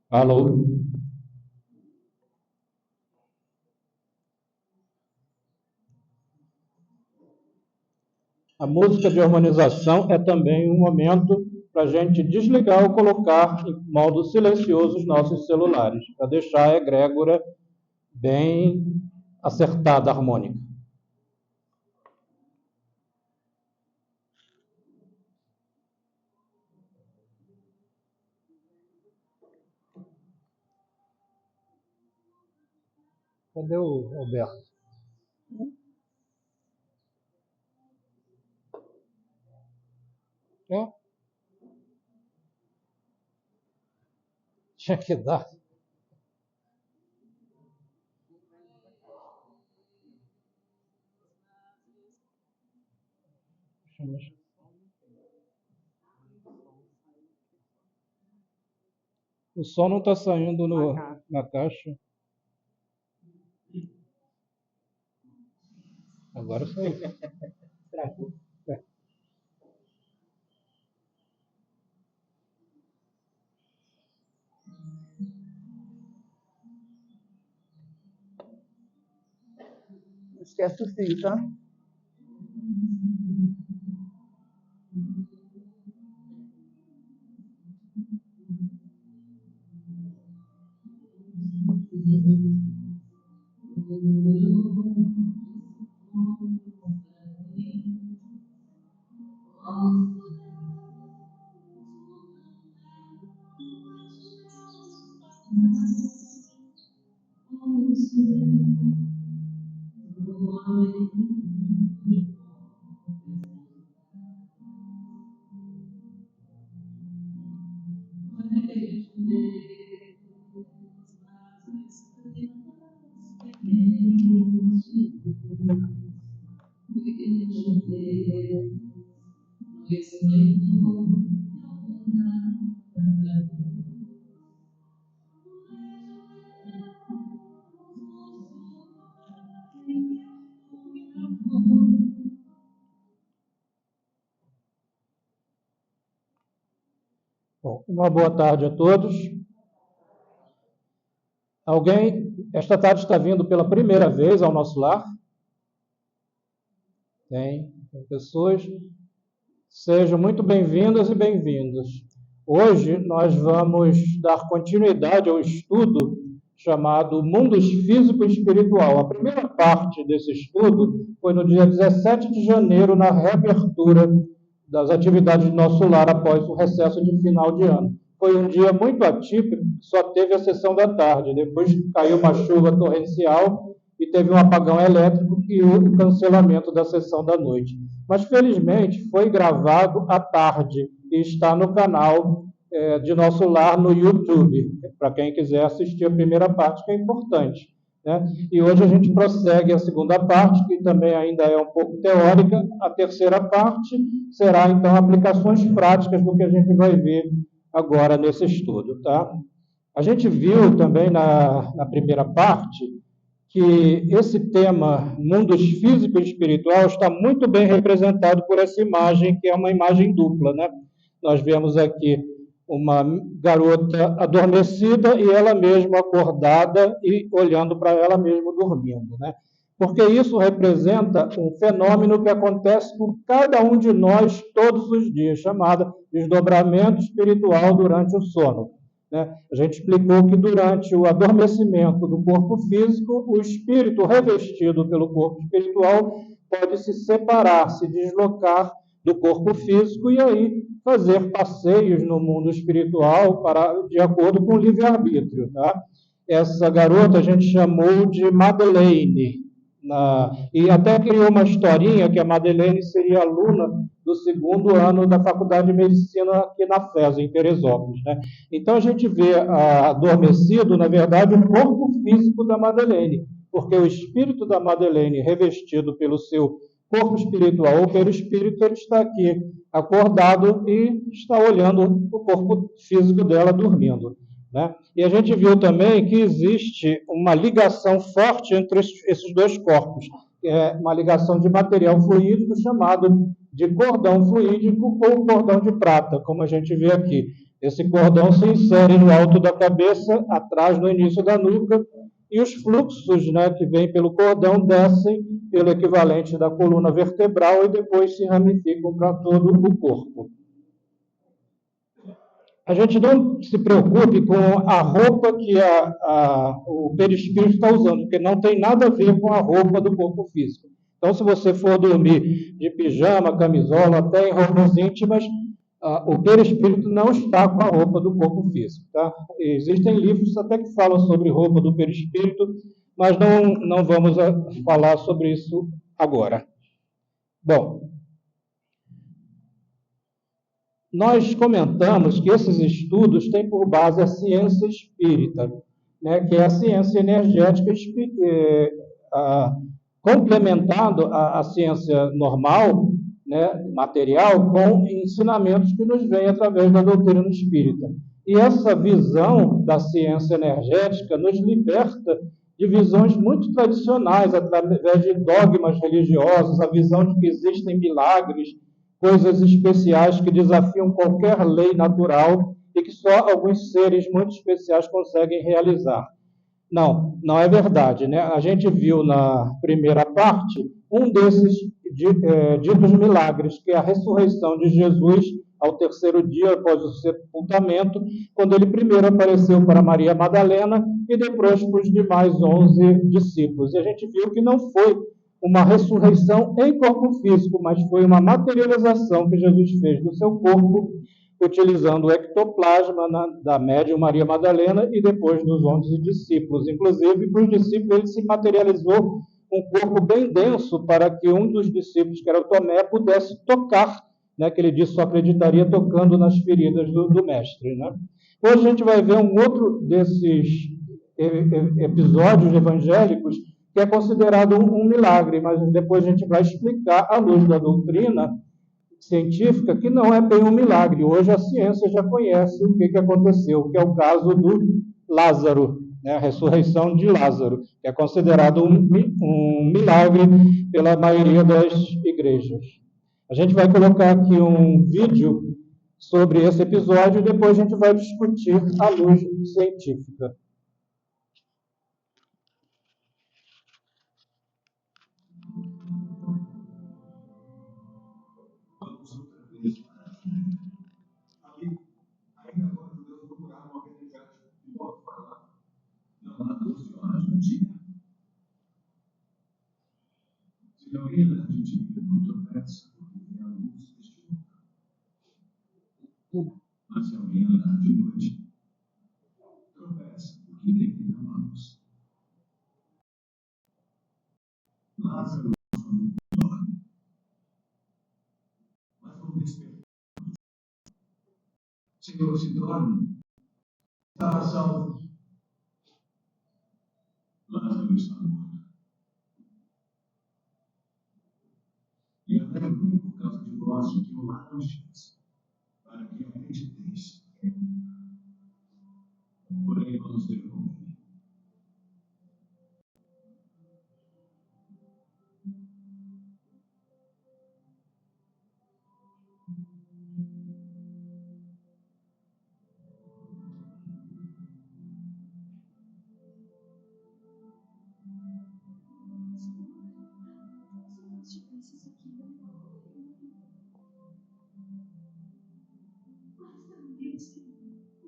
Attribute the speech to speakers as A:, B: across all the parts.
A: Alô? A música de harmonização é também um momento para a gente desligar ou colocar em modo silencioso os nossos celulares, para deixar a egrégora bem acertada, harmônica. Cadê o Alberto? É? Tinha que dar. O som não está saindo na caixa. Agora saiu. É.
B: Não esquece o fio, tá?
A: Bom, uma boa tarde a todos. Alguém, esta tarde, está vindo pela primeira vez ao nosso lar? Tem pessoas. Sejam muito bem-vindas e bem-vindos. Hoje nós vamos dar continuidade ao estudo chamado Mundos Físico e Espiritual. A primeira parte desse estudo foi no dia 17 de janeiro, na reabertura das atividades do nosso lar após o recesso de final de ano. Foi um dia muito atípico, só teve a sessão da tarde, depois caiu uma chuva torrencial e teve um apagão elétrico e o cancelamento da sessão da noite. Mas, felizmente, foi gravado à tarde e está no canal de nosso lar no YouTube, para quem quiser assistir a primeira parte, que é importante. Né? E hoje a gente prossegue a segunda parte, que também ainda é um pouco teórica. A terceira parte será, então, aplicações práticas do que a gente vai ver agora nesse estudo. Tá? A gente viu também na primeira parte que esse tema, mundos físico e espiritual, está muito bem representado por essa imagem, que é uma imagem dupla, né? Nós vemos aqui uma garota adormecida e ela mesma acordada e olhando para ela mesma dormindo, né? Porque isso representa um fenômeno que acontece com cada um de nós todos os dias, chamado desdobramento espiritual durante o sono. Né? A gente explicou que durante o adormecimento do corpo físico, o espírito revestido pelo corpo espiritual pode se separar, se deslocar do corpo físico e aí fazer passeios no mundo espiritual de acordo com o livre-arbítrio. Tá? Essa garota a gente chamou de Madeleine, e até criou uma historinha que a Madeleine seria aluna do segundo ano da Faculdade de Medicina aqui na FES, em Teresópolis. Né? Então, a gente vê adormecido, na verdade, o corpo físico da Madeleine, porque o espírito da Madeleine, revestido pelo seu corpo espiritual ou pelo espírito, ele está aqui acordado e está olhando o corpo físico dela dormindo. Né? E a gente viu também que existe uma ligação forte entre esses dois corpos, uma ligação de material fluídico chamado de cordão fluídico ou cordão de prata, como a gente vê aqui. Esse cordão se insere no alto da cabeça, atrás no início da nuca, e os fluxos, né, que vêm pelo cordão descem pelo equivalente da coluna vertebral e depois se ramificam para todo o corpo. A gente não se preocupe com a roupa que o perispírito está usando, porque não tem nada a ver com a roupa do corpo físico. Então, se você for dormir de pijama, camisola, até em roupas íntimas, o perispírito não está com a roupa do corpo físico. Tá? Existem livros até que falam sobre roupa do perispírito, mas não vamos falar sobre isso agora. Bom, nós comentamos que esses estudos têm por base a ciência espírita, né, que é a ciência energética complementando a ciência normal, né, material, com ensinamentos que nos vêm através da doutrina espírita. E essa visão da ciência energética nos liberta de visões muito tradicionais, através de dogmas religiosos, a visão de que existem milagres, coisas especiais que desafiam qualquer lei natural e que só alguns seres muito especiais conseguem realizar. Não é verdade, né? A gente viu na primeira parte um desses ditos milagres, que é a ressurreição de Jesus ao terceiro dia após o sepultamento, quando ele primeiro apareceu para Maria Madalena e depois para os demais 11 discípulos. E a gente viu que não foi uma ressurreição em corpo físico, mas foi uma materialização que Jesus fez do seu corpo, utilizando o ectoplasma da médium Maria Madalena e depois dos 11 discípulos. Inclusive, para os discípulos, ele se materializou um corpo bem denso para que um dos discípulos, que era o Tomé, pudesse tocar, né, que ele disse só acreditaria tocando nas feridas do mestre. Né? Hoje a gente vai ver um outro desses episódios evangélicos que é considerado um milagre, mas depois a gente vai explicar, à luz da doutrina científica, que não é bem um milagre. Hoje a ciência já conhece o que aconteceu, que é o caso do Lázaro, né? A ressurreição de Lázaro, que é considerado um milagre pela maioria das igrejas. A gente vai colocar aqui um vídeo sobre esse episódio e depois a gente vai discutir à luz científica.
C: Ainda agora os judeus procuravam uma realidade de modo falar. Não há 12 horas no dia. Se alguém anda de dia, não tropeça, porque vê a luz deste mundo. Mas se alguém andar de noite, tropeça, porque nele não há luz. Lázaro dorme, mas não desperta. Senhor, se dorme, estava salvo. Lázaro está morto. E alegro por causa de vós que o lá não esqueça, para que acrediteis. Porém, vamos ter com ele.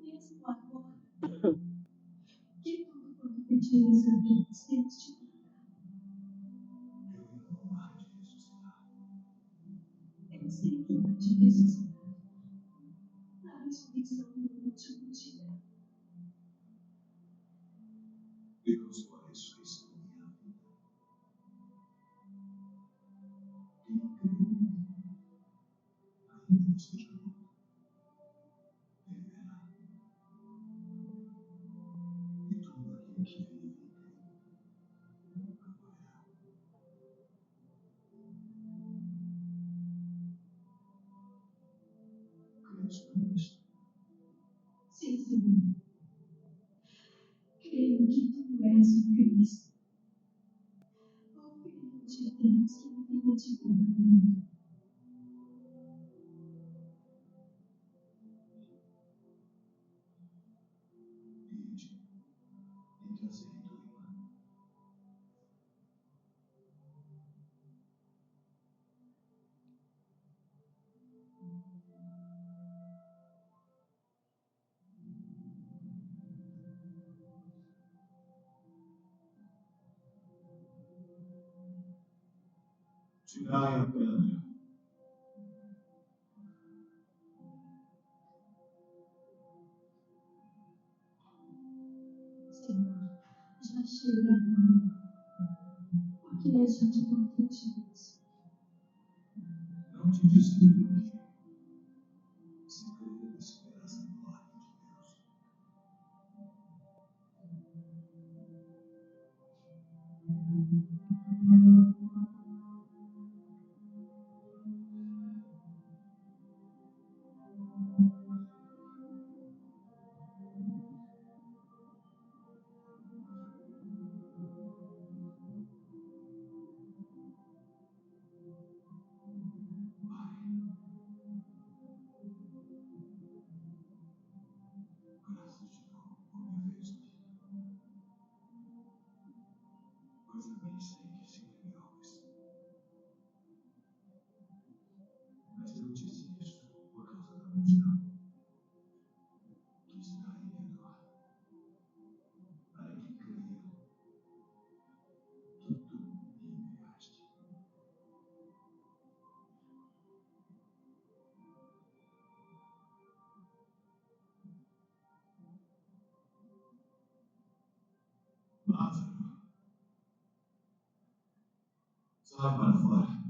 D: Mesmo agora, que tudo quanto pedires a mim, Deus te dará. Eles têm que te ressuscitar na ressurreição do último dia.
C: Deus com a ressurreição da minha vida. Quem crê, ainda que esteja morto, viverá. E todo aquele que vive e crê, nunca morrerá. Crês nisto?
D: Sim, Senhor. Creio que tu és o Cristo, o Filho de Deus que veio de todo mundo.
C: tirai a pedra.
D: Senhor, já chega a hora. Por que és já de tão pedidos?
C: Não te disse hoje. Se crer, esperas a glória de Deus. Graças te dou por minha vez, pois também sei que sempre me ouves. Mas não disse isso por causa da multidão que está em redor, para que creiam que tu me enviaste. Lázaro, sai para fora.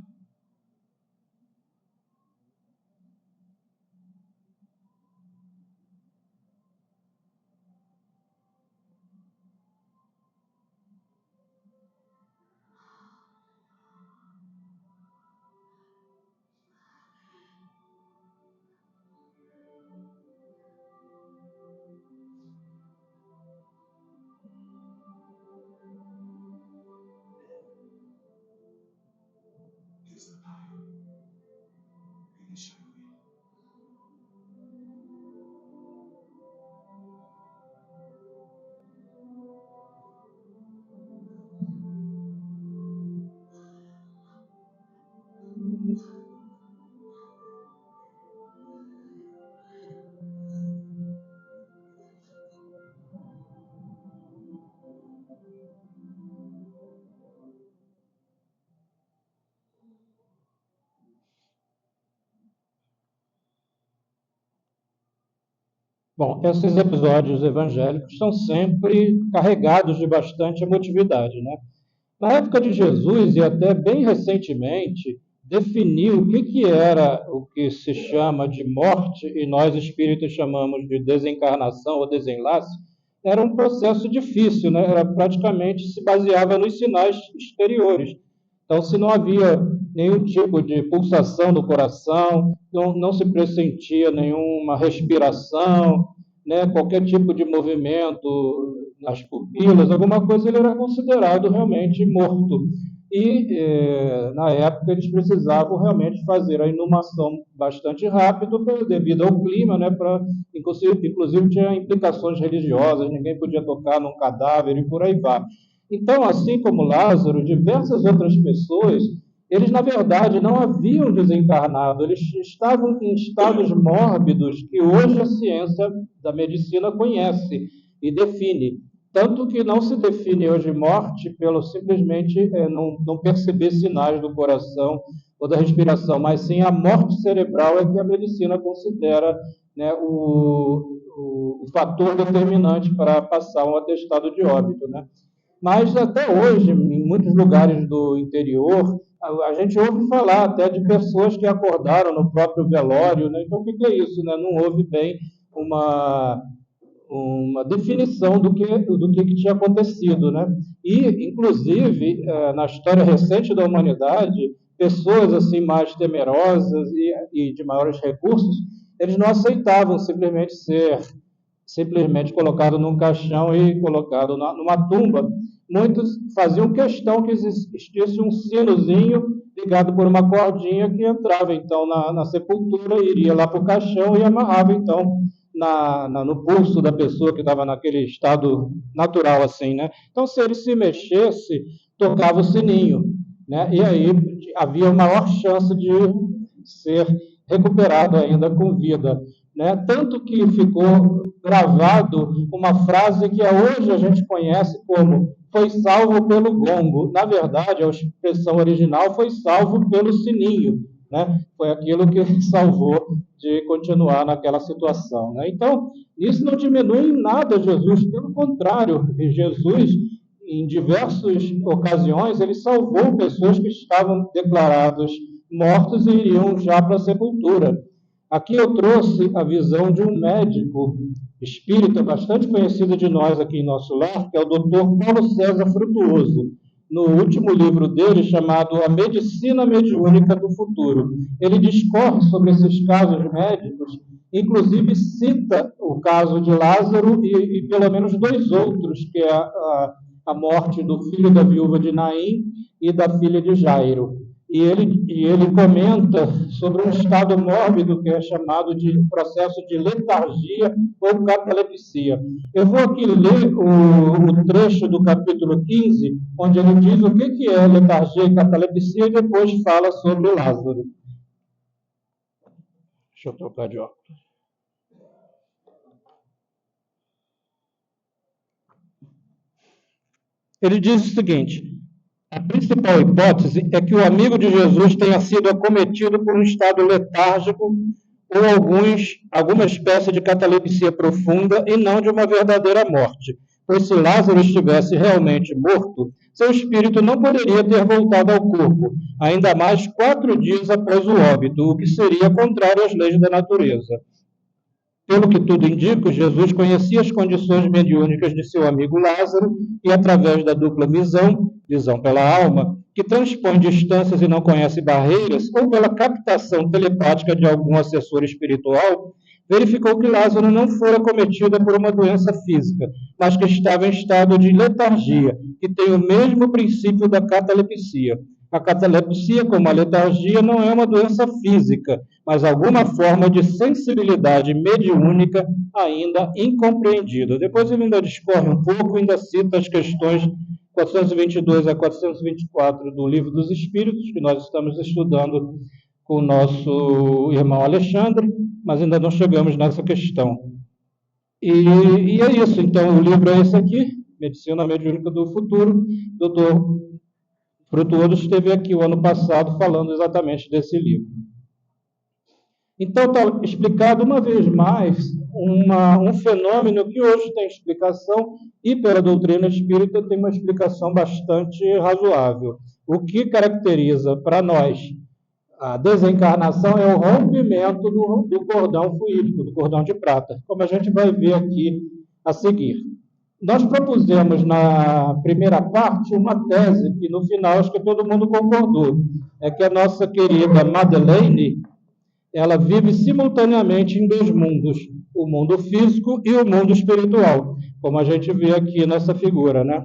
C: Desatai-o e deixai-o ir.
A: Bom, esses episódios evangélicos são sempre carregados de bastante emotividade, né? Na época de Jesus, e até bem recentemente, definiu o que era o que se chama de morte, e nós espíritas chamamos de desencarnação ou desenlace, era um processo difícil, né? Era praticamente se baseava nos sinais exteriores. Então, se não havia nenhum tipo de pulsação no coração, não se pressentia nenhuma respiração, né? Qualquer tipo de movimento nas pupilas, alguma coisa, ele era considerado realmente morto. E, na época, eles precisavam realmente fazer a inumação bastante rápido, devido ao clima, né? Inclusive, tinha implicações religiosas, ninguém podia tocar num cadáver e por aí vai. Então, assim como Lázaro, diversas outras pessoas, eles, na verdade, não haviam desencarnado, eles estavam em estados mórbidos que hoje a ciência da medicina conhece e define. Tanto que não se define hoje morte pelo simplesmente não perceber sinais do coração ou da respiração, mas sim a morte cerebral é que a medicina considera, né, o fator determinante para passar um atestado de óbito, né? Mas até hoje, em muitos lugares do interior, a gente ouve falar até de pessoas que acordaram no próprio velório, né? Então, o que é isso, né? Não houve bem uma definição do que tinha acontecido, né? E, inclusive, na história recente da humanidade, pessoas assim mais temerosas e de maiores recursos, eles não aceitavam simplesmente colocado num caixão e colocado numa tumba. Muitos faziam questão que existisse um sinozinho ligado por uma cordinha que entrava então na sepultura, iria lá para o caixão e amarrava então no pulso da pessoa que estava naquele estado natural assim, né? Então, se ele se mexesse, tocava o sininho, né? E aí havia maior chance de ser recuperado ainda com vida, né? Tanto que ficou gravado uma frase que hoje a gente conhece como foi salvo pelo gongo. Na verdade, a expressão original foi salvo pelo sininho, né? Foi aquilo que salvou de continuar naquela situação, né? Então, isso não diminui em nada Jesus, pelo contrário, Jesus, em diversas ocasiões, ele salvou pessoas que estavam declaradas mortas e iriam já para a sepultura. Aqui eu trouxe a visão de um médico espírita bastante conhecido de nós aqui em nosso lar, que é o Dr. Paulo César Frutuoso, no último livro dele, chamado A Medicina Mediúnica do Futuro. Ele discorre sobre esses casos médicos, inclusive cita o caso de Lázaro e pelo menos dois outros, que é a morte do filho da viúva de Naim e da filha de Jairo. E ele comenta sobre um estado mórbido que é chamado de processo de letargia ou catalepsia. Eu vou aqui ler o trecho do capítulo 15, onde ele diz o que é letargia e catalepsia e depois fala sobre Lázaro. Deixa eu trocar de óculos. Ele diz o seguinte: a principal hipótese é que o amigo de Jesus tenha sido acometido por um estado letárgico ou alguma espécie de catalepsia profunda e não de uma verdadeira morte, pois se Lázaro estivesse realmente morto, seu espírito não poderia ter voltado ao corpo, ainda mais 4 dias após o óbito, o que seria contrário às leis da natureza. Pelo que tudo indica, Jesus conhecia as condições mediúnicas de seu amigo Lázaro e, através da dupla visão pela alma, que transpõe distâncias e não conhece barreiras, ou pela captação telepática de algum assessor espiritual, verificou que Lázaro não fora cometido por uma doença física, mas que estava em estado de letargia, que tem o mesmo princípio da catalepsia. A catalepsia, como a letargia, não é uma doença física, mas alguma forma de sensibilidade mediúnica ainda incompreendida. Depois ele ainda discorre um pouco, ainda cita as questões 422 a 424 do Livro dos Espíritos, que nós estamos estudando com o nosso irmão Alexandre, mas ainda não chegamos nessa questão. E é isso, então o livro é esse aqui, Medicina Mediúnica do Futuro, Dr. Frutuoso esteve aqui o ano passado falando exatamente desse livro. Então, está explicado uma vez mais um fenômeno que hoje tem explicação e pela doutrina espírita tem uma explicação bastante razoável. O que caracteriza para nós a desencarnação é o rompimento do cordão fluídico, do cordão de prata, como a gente vai ver aqui a seguir. Nós propusemos na primeira parte uma tese que no final acho que todo mundo concordou, é que a nossa querida Madeleine, ela vive simultaneamente em 2 mundos, o mundo físico e o mundo espiritual, como a gente vê aqui nessa figura, né?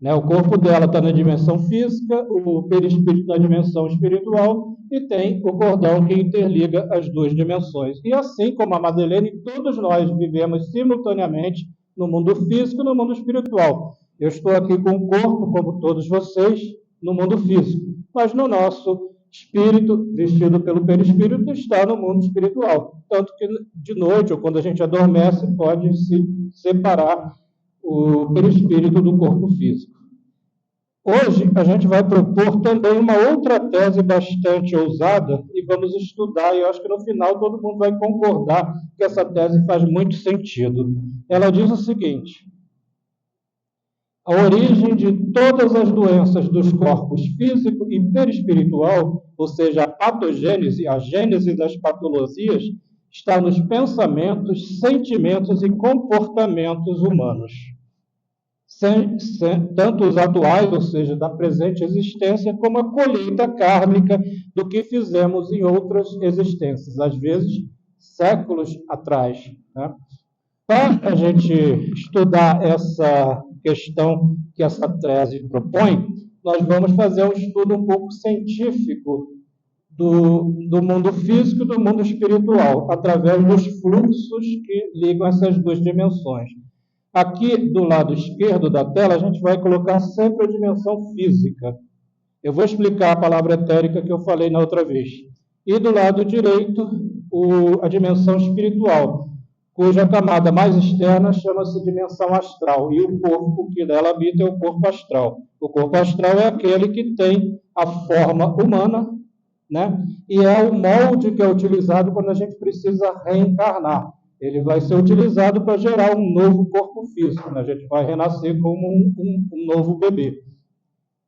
A: O corpo dela está na dimensão física, o perispírito na dimensão espiritual e tem o cordão que interliga as 2 dimensões. E assim como a Madeleine, todos nós vivemos simultaneamente no mundo físico e no mundo espiritual. Eu estou aqui com o corpo, como todos vocês, no mundo físico, mas no nosso espírito, vestido pelo perispírito, está no mundo espiritual. Tanto que de noite, ou quando a gente adormece, pode se separar o perispírito do corpo físico. Hoje, a gente vai propor também uma outra tese bastante ousada e vamos estudar, e eu acho que no final todo mundo vai concordar que essa tese faz muito sentido. Ela diz o seguinte: a origem de todas as doenças dos corpos físico e perispiritual, ou seja, a patogênese, a gênese das patologias, está nos pensamentos, sentimentos e comportamentos humanos. Tanto os atuais, ou seja, da presente existência, como a colheita kármica do que fizemos em outras existências, às vezes séculos atrás, né? Para a gente estudar essa questão que essa tese propõe, nós vamos fazer um estudo um pouco científico do mundo físico e do mundo espiritual, através dos fluxos que ligam essas 2 dimensões. Aqui, do lado esquerdo da tela, a gente vai colocar sempre a dimensão física. Eu vou explicar a palavra etérica que eu falei na outra vez. E do lado direito, a dimensão espiritual. cuja camada mais externa chama-se dimensão astral, e o corpo que dela habita é o corpo astral. O corpo astral é aquele que tem a forma humana, né? E é o molde que é utilizado quando a gente precisa reencarnar. Ele vai ser utilizado para gerar um novo corpo físico, né? A gente vai renascer como um novo bebê.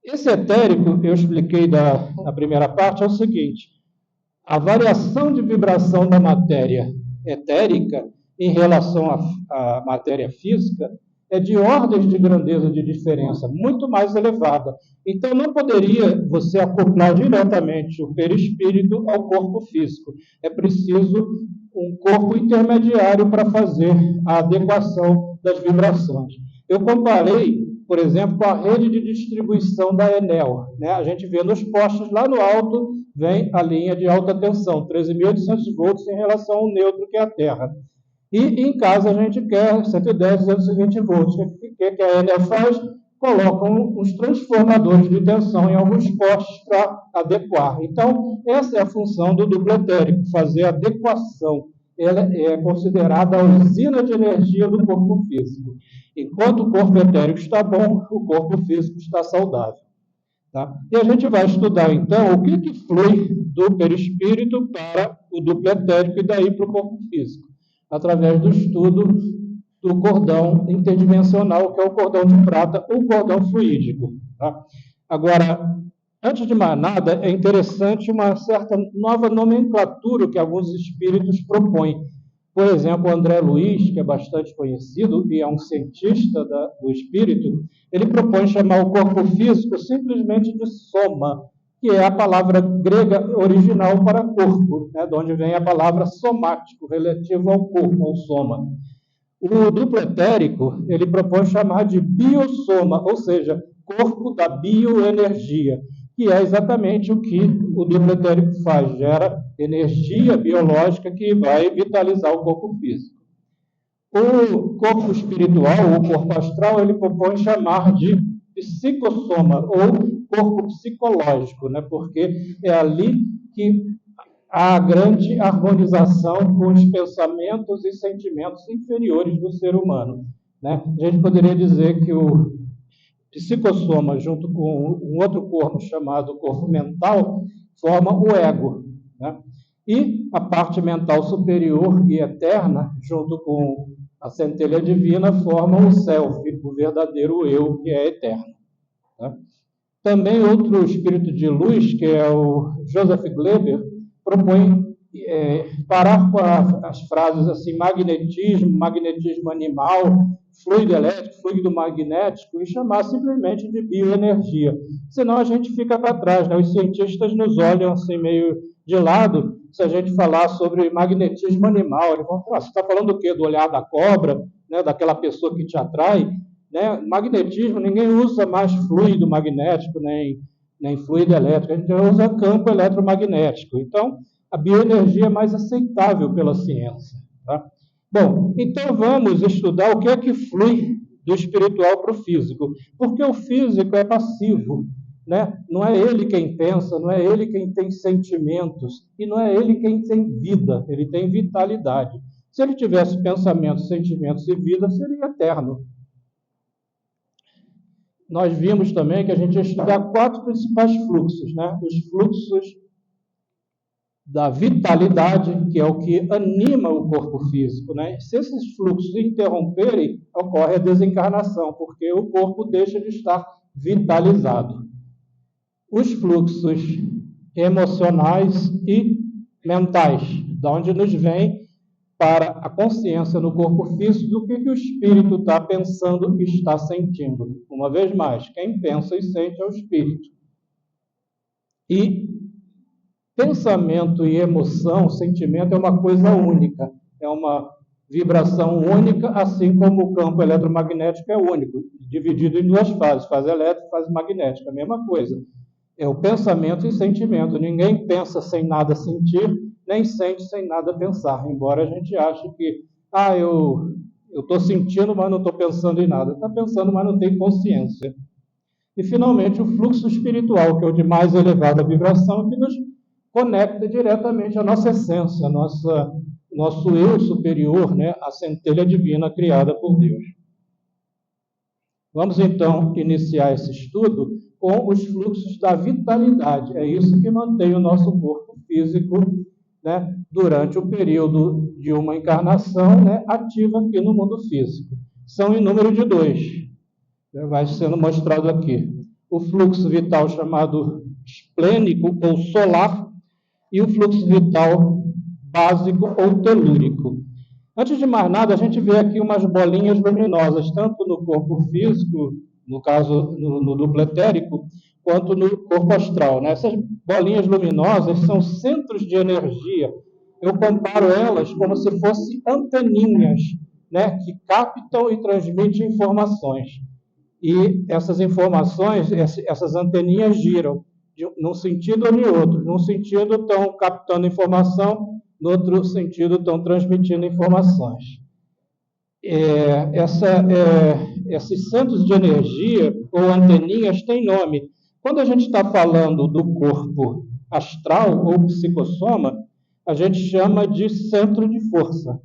A: Esse etérico, eu expliquei na primeira parte, é o seguinte: a variação de vibração da matéria etérica em relação à matéria física é de ordens de grandeza de diferença, muito mais elevada. Então, não poderia você acoplar diretamente o perispírito ao corpo físico. É preciso um corpo intermediário para fazer a adequação das vibrações. Eu comparei, por exemplo, com a rede de distribuição da Enel, né? A gente vê nos postes lá no alto, vem a linha de alta tensão, 13.800 volts em relação ao neutro, que é a Terra. E em casa a gente quer 110, 220 volts. O que a Enel faz? Colocam os transformadores de tensão em alguns postes para adequar. Então, essa é a função do duplo etérico, fazer a adequação. Ela é considerada a usina de energia do corpo físico. Enquanto o corpo etérico está bom, o corpo físico está saudável. Tá? E a gente vai estudar, então, o que flui do perispírito para o duplo etérico e daí para o corpo físico, através do estudo do cordão interdimensional, que é o cordão de prata ou cordão fluídico. Tá? Agora, antes de mais nada, é interessante uma certa nova nomenclatura que alguns espíritos propõem. Por exemplo, o André Luiz, que é bastante conhecido e é um cientista do espírito, ele propõe chamar o corpo físico simplesmente de soma, que é a palavra grega original para corpo, né, de onde vem a palavra somático, relativo ao corpo, ao soma. O duplo etérico, ele propõe chamar de biossoma, ou seja, corpo da bioenergia, que é exatamente o que o duplo etérico faz, gera energia biológica que vai vitalizar o corpo físico. O corpo espiritual, o corpo astral, ele propõe chamar de psicossoma, ou corpo psicológico, né? Porque é ali que há a grande harmonização com os pensamentos e sentimentos inferiores do ser humano, né? A gente poderia dizer que o psicossoma, junto com um outro corpo chamado corpo mental, forma o ego, né? E a parte mental superior e eterna, junto com a centelha divina, formam o self, o verdadeiro eu, que é eterno. Né? Também outro espírito de luz, que é o Joseph Gleber, propõe parar com as frases assim, magnetismo animal, fluido elétrico, fluido magnético, e chamar simplesmente de bioenergia. Senão a gente fica para trás, né? Os cientistas nos olham assim meio de lado se a gente falar sobre magnetismo animal. Eles vão falar, você está falando do quê? Do olhar da cobra, né? Daquela pessoa que te atrai? Né? Magnetismo, ninguém usa mais fluido magnético, nem fluido elétrico, a gente usa campo eletromagnético. Então, a bioenergia é mais aceitável pela ciência. Tá? Bom, então vamos estudar o que é que flui do espiritual para o físico, porque o físico é passivo, né? Não é ele quem pensa, não é ele quem tem sentimentos, e não é ele quem tem vida, ele tem vitalidade. Se ele tivesse pensamentos, sentimentos e vida, seria eterno. Nós vimos também que a gente ia estudar 4 principais fluxos, né? Os fluxos da vitalidade, que é o que anima o corpo físico, né? Se esses fluxos interromperem, ocorre a desencarnação, porque o corpo deixa de estar vitalizado. Os fluxos emocionais e mentais, de onde nos vem para a consciência no corpo físico do que o espírito está pensando e está sentindo. Uma vez mais, quem pensa e sente é o espírito. E pensamento e emoção, sentimento é uma coisa única, é uma vibração única, assim como o campo eletromagnético é único, dividido em 2 fases, fase elétrica e fase magnética, a mesma coisa. É o pensamento e sentimento. Ninguém pensa sem nada sentir, nem sente sem nada pensar, embora a gente ache que, eu estou sentindo, mas não estou pensando em nada. Está pensando, mas não tem consciência. E, finalmente, o fluxo espiritual, que é o de mais elevada vibração, que nos conecta diretamente à nossa essência, nosso eu superior, né, a centelha divina criada por Deus. Vamos, então, iniciar esse estudo com os fluxos da vitalidade. É isso que mantém o nosso corpo físico, né, durante o período de uma encarnação, né, ativa aqui no mundo físico. São em número de 2. Vai sendo mostrado aqui. O fluxo vital chamado esplênico ou solar e o fluxo vital básico ou telúrico. Antes de mais nada, a gente vê aqui umas bolinhas luminosas, tanto no corpo físico, no caso no duplo etérico, quanto no corpo astral, né? Essas bolinhas luminosas são centros de energia. Eu comparo elas como se fossem anteninhas, né, que captam e transmitem informações. E essas informações, essas anteninhas giram, num sentido ou no outro. Num sentido estão captando informação, no outro sentido estão transmitindo informações. Esses centros de energia, ou anteninhas, têm nome. Quando a gente está falando do corpo astral ou psicossoma, a gente chama de centro de força,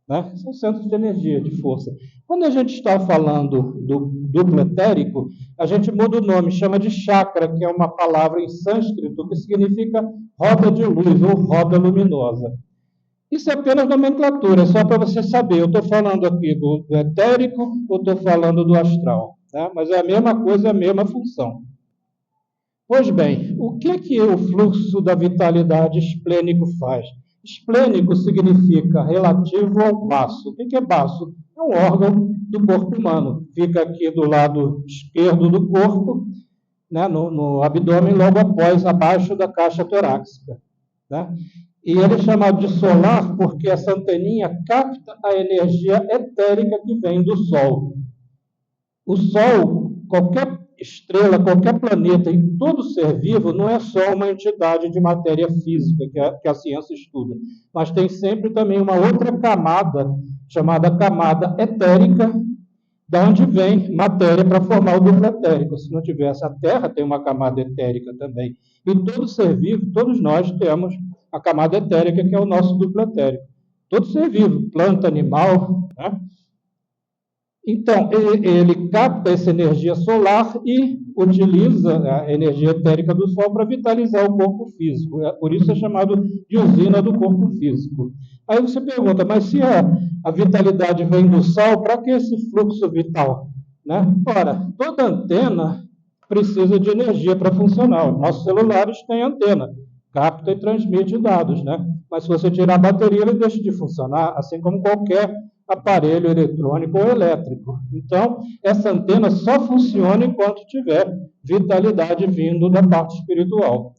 A: né? São centros de energia, de força. Quando a gente está falando do duplo etérico, a gente muda o nome, chama de chakra, que é uma palavra em sânscrito que significa roda de luz ou roda luminosa. Isso é apenas nomenclatura, só para você saber. Eu estou falando aqui do etérico ou estou falando do astral, né? Mas é a mesma coisa, a mesma função. Pois bem, o que o fluxo da vitalidade esplênico faz? Esplênico significa relativo ao baço. O que é baço? É um órgão do corpo humano. Fica aqui do lado esquerdo do corpo, né, no abdômen, logo abaixo da caixa torácica, né? E ele é chamado de solar porque essa anteninha capta a energia etérica que vem do Sol. O Sol, qualquer estrela, qualquer planeta e todo ser vivo não é só uma entidade de matéria física que a ciência estuda, mas tem sempre também uma outra camada, chamada camada etérica, da onde vem matéria para formar o duplo etérico. Se não tivesse a Terra, tem uma camada etérica também. E todo ser vivo, todos nós temos a camada etérica, que é o nosso duplo etérico. Todo ser vivo, planta, animal, né? Então, ele capta essa energia solar e utiliza a energia etérica do Sol para vitalizar o corpo físico. Por isso é chamado de usina do corpo físico. Aí você pergunta, mas se a vitalidade vem do Sol, para que esse fluxo vital, né? Ora, toda antena precisa de energia para funcionar. Nossos celulares têm antena, capta e transmite dados, né? Mas se você tirar a bateria, ele deixa de funcionar, assim como qualquer aparelho eletrônico ou elétrico. Então, essa antena só funciona enquanto tiver vitalidade vindo da parte espiritual.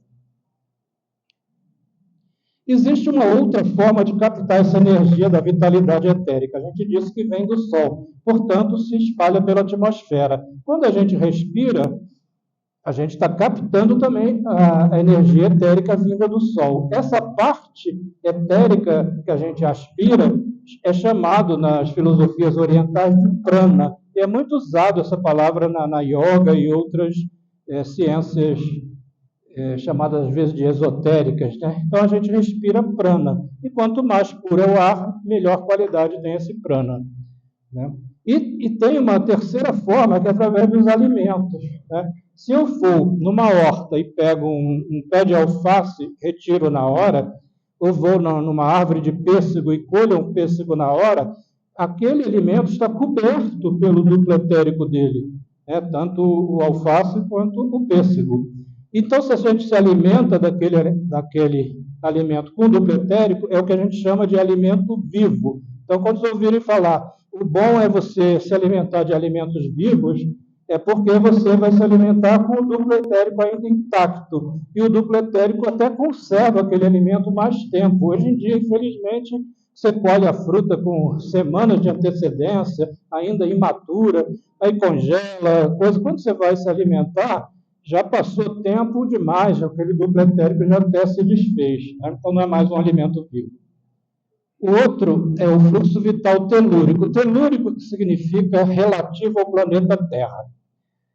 A: Existe uma outra forma de captar essa energia da vitalidade etérica. A gente disse que vem do Sol, portanto, se espalha pela atmosfera. Quando a gente respira, a gente está captando também a energia etérica vinda do Sol. Essa parte etérica que a gente aspira é chamado nas filosofias orientais de prana. E é muito usado essa palavra na yoga e outras ciências chamadas às vezes de esotéricas, né? Então a gente respira prana. E quanto mais puro é o ar, melhor qualidade tem esse prana, né? E tem uma terceira forma, que é através dos alimentos, né? Se eu for numa horta e pego um pé de alface, retiro na hora, ou vou numa árvore de pêssego e colho um pêssego na hora, aquele alimento está coberto pelo duplo etérico dele, né? Tanto o alface quanto o pêssego. Então, se a gente se alimenta daquele alimento com duplo etérico, é o que a gente chama de alimento vivo. Então, quando vocês ouvirem falar, o bom é você se alimentar de alimentos vivos, é porque você vai se alimentar com o duplo etérico ainda intacto. E o duplo etérico até conserva aquele alimento mais tempo. Hoje em dia, infelizmente, você colhe a fruta com semanas de antecedência, ainda imatura, aí congela, coisa. Quando você vai se alimentar, já passou tempo demais, aquele duplo etérico já até se desfez, né? Então não é mais um alimento vivo. O outro é o fluxo vital telúrico. Telúrico significa relativo ao planeta Terra.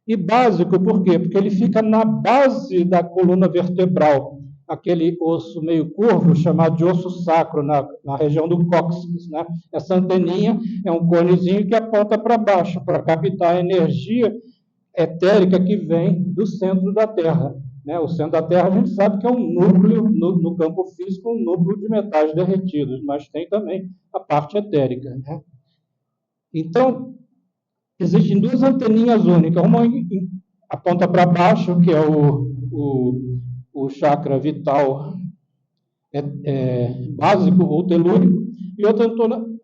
A: E básico, por quê? Porque ele fica na base da coluna vertebral. aquele osso meio curvo, chamado de osso sacro, na região do cóccix, né? Essa anteninha é um conezinho que aponta para baixo, para captar a energia etérica que vem do centro da Terra, né? O centro da Terra a gente sabe que é um núcleo, no campo físico, um núcleo de metais derretidos, mas tem também a parte etérica, né? Então, existem duas anteninhas únicas, uma aponta para baixo, que é o chakra vital básico ou telúrico, e outra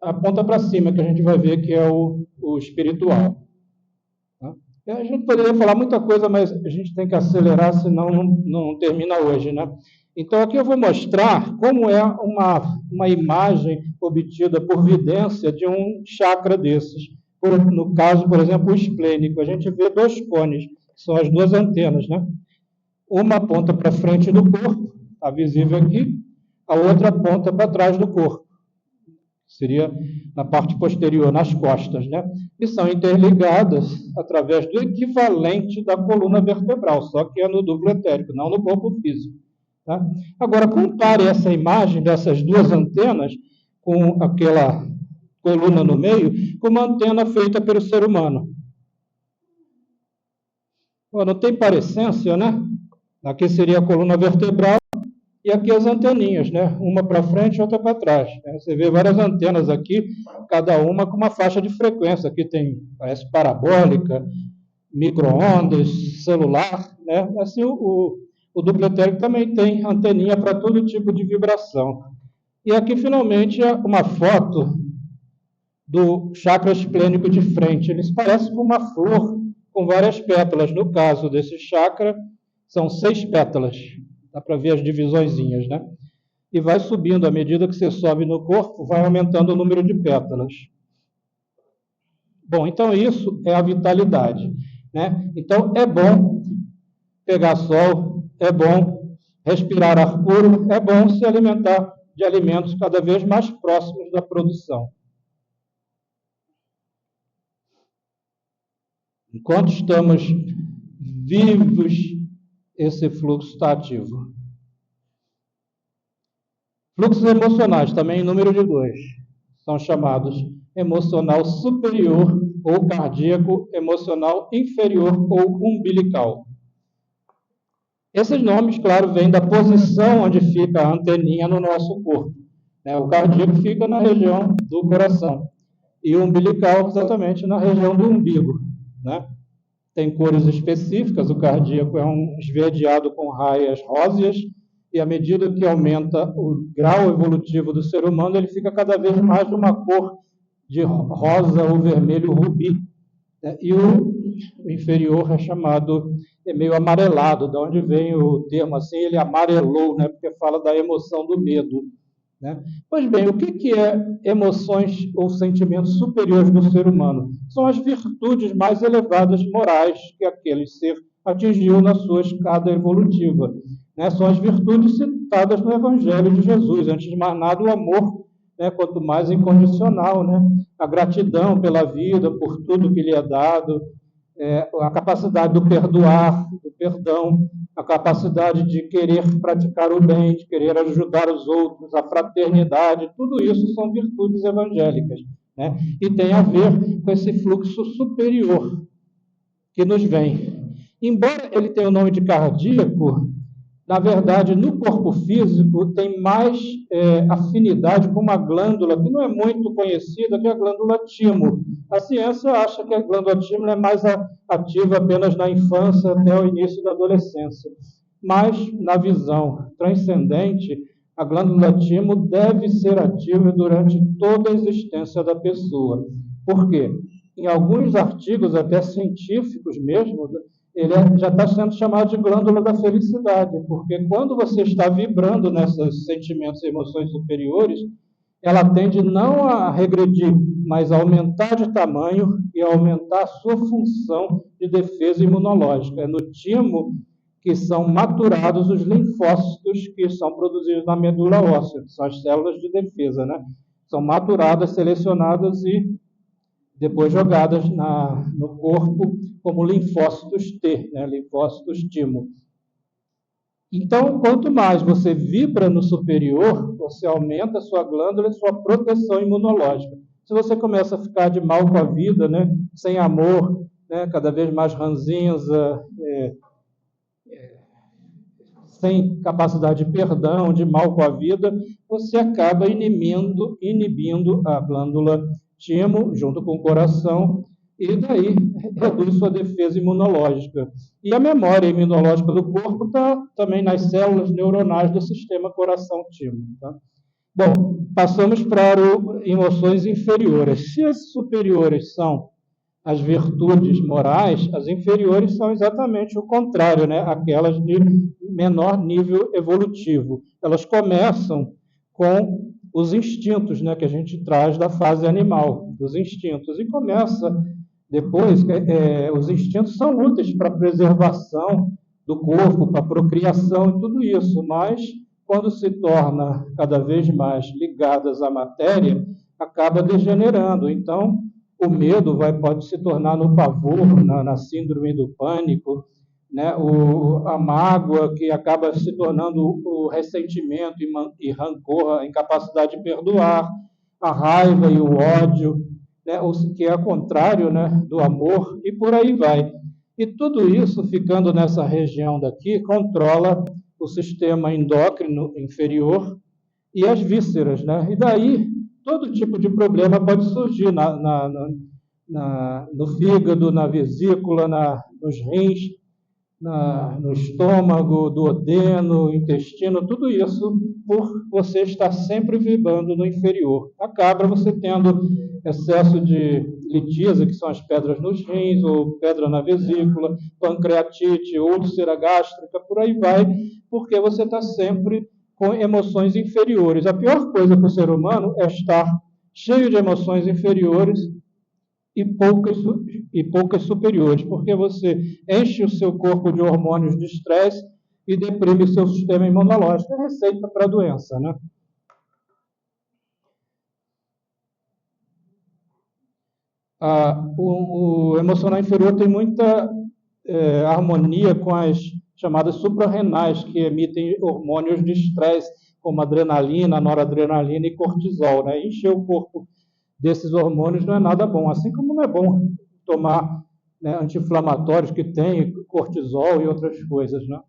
A: aponta para cima, que a gente vai ver que é o espiritual. Tá? A gente poderia falar muita coisa, mas a gente tem que acelerar, senão não termina hoje, né? Então, aqui eu vou mostrar como é uma imagem obtida por vidência de um chakra desses. No caso, por exemplo, o esplênico, a gente vê dois cones, que são as duas antenas, né? Uma aponta para frente do corpo, está visível aqui, a outra aponta para trás do corpo, seria na parte posterior, nas costas, né? E são interligadas através do equivalente da coluna vertebral, só que é no duplo etérico, não no corpo físico. Tá? Agora, compare essa imagem dessas duas antenas com aquela coluna no meio, com uma antena feita pelo ser humano. Não tem parecência, né? Aqui seria a coluna vertebral e aqui as anteninhas, né? Uma para frente e outra para trás. Você vê várias antenas aqui, cada uma com uma faixa de frequência. Aqui tem, parece parabólica, micro-ondas, celular, né? Assim, o duplo etérico também tem anteninha para todo tipo de vibração. E aqui, finalmente, é uma foto do chakra esplênico de frente. Ele se parece com uma flor com várias pétalas. No caso desse chakra, são 6 pétalas. Dá para ver as divisõezinhas, né? E vai subindo, à medida que você sobe no corpo, vai aumentando o número de pétalas. Bom, então isso é a vitalidade, né? Então é bom pegar sol, é bom respirar ar puro, é bom se alimentar de alimentos cada vez mais próximos da produção. Enquanto estamos vivos, esse fluxo está ativo. Fluxos emocionais, também em número de 2, são chamados emocional superior ou cardíaco, emocional inferior ou umbilical. Esses nomes, claro, vêm da posição onde fica a anteninha no nosso corpo. O cardíaco fica na região do coração e o umbilical exatamente na região do umbigo, né? Tem cores específicas, o cardíaco é um esverdeado com raias róseas, e à medida que aumenta o grau evolutivo do ser humano, ele fica cada vez mais de uma cor de rosa ou vermelho rubi. E o inferior é meio amarelado, de onde vem o termo assim, ele amarelou, né? Porque fala da emoção do medo. Né? Pois bem, o que é emoções ou sentimentos superiores do ser humano? São as virtudes mais elevadas morais que aquele ser atingiu na sua escada evolutiva. Né? São as virtudes citadas no Evangelho de Jesus. Antes de mais nada, o amor, né? Quanto mais incondicional, né? A gratidão pela vida, por tudo que lhe é dado, a capacidade do perdoar, do perdão, a capacidade de querer praticar o bem, de querer ajudar os outros, a fraternidade, tudo isso são virtudes evangélicas, né? E tem a ver com esse fluxo superior que nos vem. Embora ele tenha o nome de cardíaco, na verdade, no corpo físico tem mais afinidade com uma glândula que não é muito conhecida, que é a glândula timo. A ciência acha que a glândula timo é mais ativa apenas na infância até o início da adolescência. Mas, na visão transcendente, a glândula timo deve ser ativa durante toda a existência da pessoa. Por quê? Em alguns artigos, até científicos mesmo, ele já está sendo chamado de glândula da felicidade, porque quando você está vibrando nesses sentimentos e emoções superiores, ela tende não a regredir, mas a aumentar de tamanho e a aumentar a sua função de defesa imunológica. É no timo que são maturados os linfócitos que são produzidos na medula óssea, que são as células de defesa, né? São maturadas, selecionadas e depois jogadas no corpo como linfócitos T, né? Linfócitos timo. Então, quanto mais você vibra no superior, você aumenta a sua glândula e sua proteção imunológica. Se você começa a ficar de mal com a vida, né, sem amor, né, cada vez mais ranzinza, sem capacidade de perdão, de mal com a vida, você acaba inibindo a glândula timo, junto com o coração, e daí reduz sua defesa imunológica. E a memória imunológica do corpo está também nas células neuronais do sistema coração-timo. Tá? Bom, passamos para emoções inferiores. Se as superiores são as virtudes morais, as inferiores são exatamente o contrário, né? Aquelas de menor nível evolutivo. Elas começam com os instintos, né? Que a gente traz da fase animal, dos instintos, e começa depois, os instintos são úteis para a preservação do corpo, para a procriação e tudo isso, mas quando se torna cada vez mais ligadas à matéria, acaba degenerando. Então, o medo pode se tornar no pavor, na síndrome do pânico, né? A mágoa, que acaba se tornando o ressentimento e rancor, a incapacidade de perdoar, a raiva e o ódio, né? Que é o contrário, né, do amor, e por aí vai. E tudo isso, ficando nessa região daqui, controla o sistema endócrino inferior e as vísceras, né? E daí todo tipo de problema pode surgir no fígado, na vesícula, nos rins, no estômago, duodeno, intestino, tudo isso por você estar sempre vibrando no inferior. Acaba você tendo excesso de litíase, que são as pedras nos rins, ou pedra na vesícula, pancreatite, úlcera gástrica, por aí vai, porque você está sempre com emoções inferiores. A pior coisa para o ser humano é estar cheio de emoções inferiores e poucas superiores, porque você enche o seu corpo de hormônios de estresse e deprime o seu sistema imunológico. É receita para a doença, né? O emocional inferior tem muita harmonia com as chamadas suprarrenais, que emitem hormônios de estresse, como adrenalina, noradrenalina e cortisol, né? Encher o corpo desses hormônios não é nada bom, assim como não é bom tomar, né, anti-inflamatórios que tem cortisol e outras coisas, né?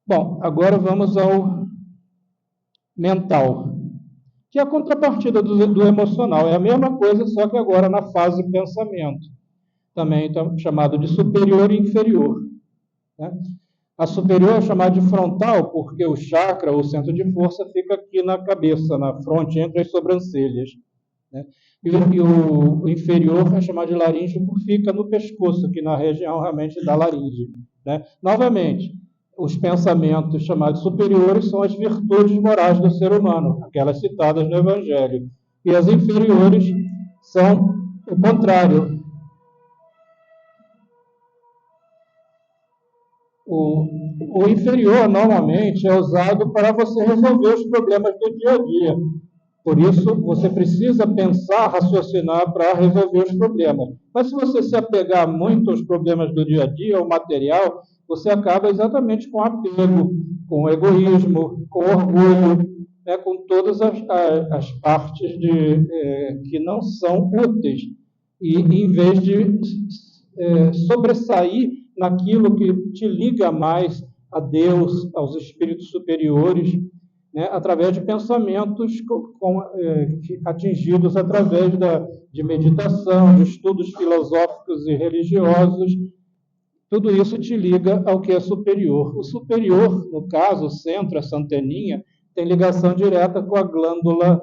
A: Bom, agora vamos ao mental, que é a contrapartida do emocional. É a mesma coisa, só que agora na fase pensamento. Também chamado de superior e inferior, né? A superior é chamada de frontal, porque o chakra, o centro de força, fica aqui na cabeça, na fronte, entre as sobrancelhas, né? E o inferior é chamado de laríngeo, porque fica no pescoço, aqui na região realmente da laringe, né? Novamente, os pensamentos chamados superiores são as virtudes morais do ser humano, aquelas citadas no Evangelho. E as inferiores são o contrário. O inferior, normalmente, é usado para você resolver os problemas do dia a dia. Por isso, você precisa pensar, raciocinar para resolver os problemas. Mas se você se apegar muito aos problemas do dia a dia, ao material, você acaba exatamente com apego, com egoísmo, com orgulho, né, com todas as partes que não são úteis. E em vez de sobressair naquilo que te liga mais a Deus, aos espíritos superiores, né, através de pensamentos atingidos através de meditação, de estudos filosóficos e religiosos. Tudo isso te liga ao que é superior. O superior, no caso, o centro, essa anteninha, tem ligação direta com a glândula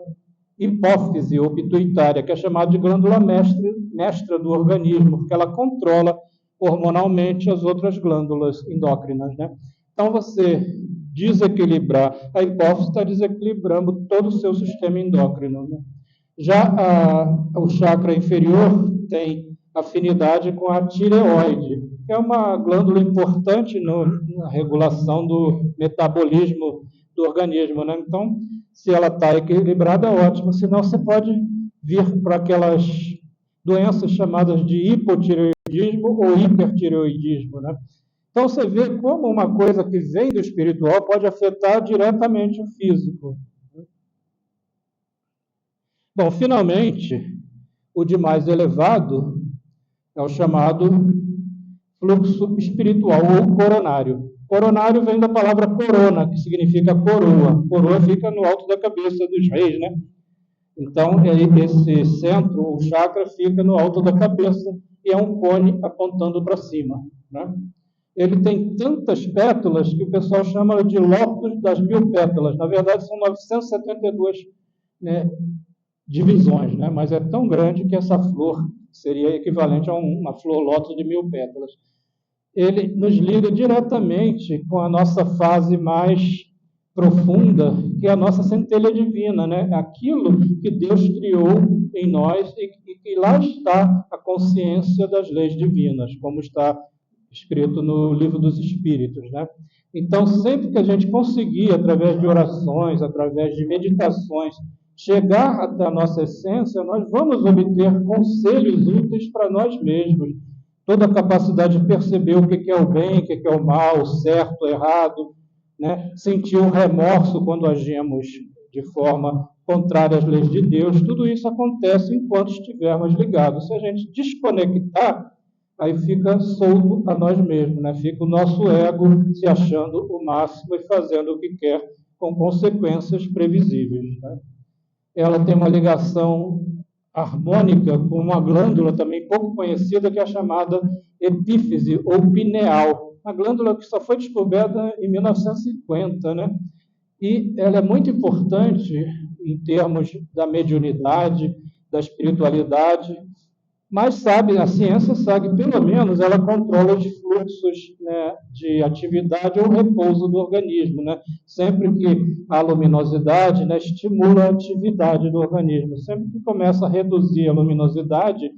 A: hipófise ou pituitária, que é chamada de glândula mestra do organismo, porque ela controla hormonalmente as outras glândulas endócrinas, né? Então, você desequilibrar a hipófise está desequilibrando todo o seu sistema endócrino, né? Já o chakra inferior tem afinidade com a tireoide, que é uma glândula importante na regulação do metabolismo do organismo, né? Então, se ela está equilibrada, é ótimo, senão você pode vir para aquelas doenças chamadas de hipotireoidismo ou hipertireoidismo, né? Então, você vê como uma coisa que vem do espiritual pode afetar diretamente o físico. Bom, finalmente, o de mais elevado é o chamado fluxo espiritual ou coronário. Coronário vem da palavra corona, que significa coroa. Coroa fica no alto da cabeça dos reis, né? Então, esse centro, o chakra, fica no alto da cabeça e é um cone apontando para cima, né? Ele tem tantas pétalas que o pessoal chama de lótus das 1000 pétalas. Na verdade, são 972, né, divisões, né? Mas é tão grande que essa flor seria equivalente a uma flor lótus de 1000 pétalas. Ele nos liga diretamente com a nossa fase mais profunda, que é a nossa centelha divina, né? Aquilo que Deus criou em nós e que lá está a consciência das leis divinas, como está escrito no Livro dos Espíritos, né? Então, sempre que a gente conseguir, através de orações, através de meditações, chegar até a nossa essência, nós vamos obter conselhos úteis para nós mesmos. Toda a capacidade de perceber o que é o bem, o que é o mal, o certo, o errado, né? Sentir o remorso quando agimos de forma contrária às leis de Deus. Tudo isso acontece enquanto estivermos ligados. Se a gente desconectar, aí fica solto a nós mesmos, né? Fica o nosso ego se achando o máximo e fazendo o que quer, com consequências previsíveis, né? Ela tem uma ligação harmônica com uma glândula também pouco conhecida, que é a chamada epífise ou pineal. Uma glândula que só foi descoberta em 1950, né? E ela é muito importante em termos da mediunidade, da espiritualidade, mas a ciência sabe que, pelo menos, ela controla os fluxos, né, de atividade ou repouso do organismo, né? Sempre que a luminosidade, né, estimula a atividade do organismo. Sempre que começa a reduzir a luminosidade,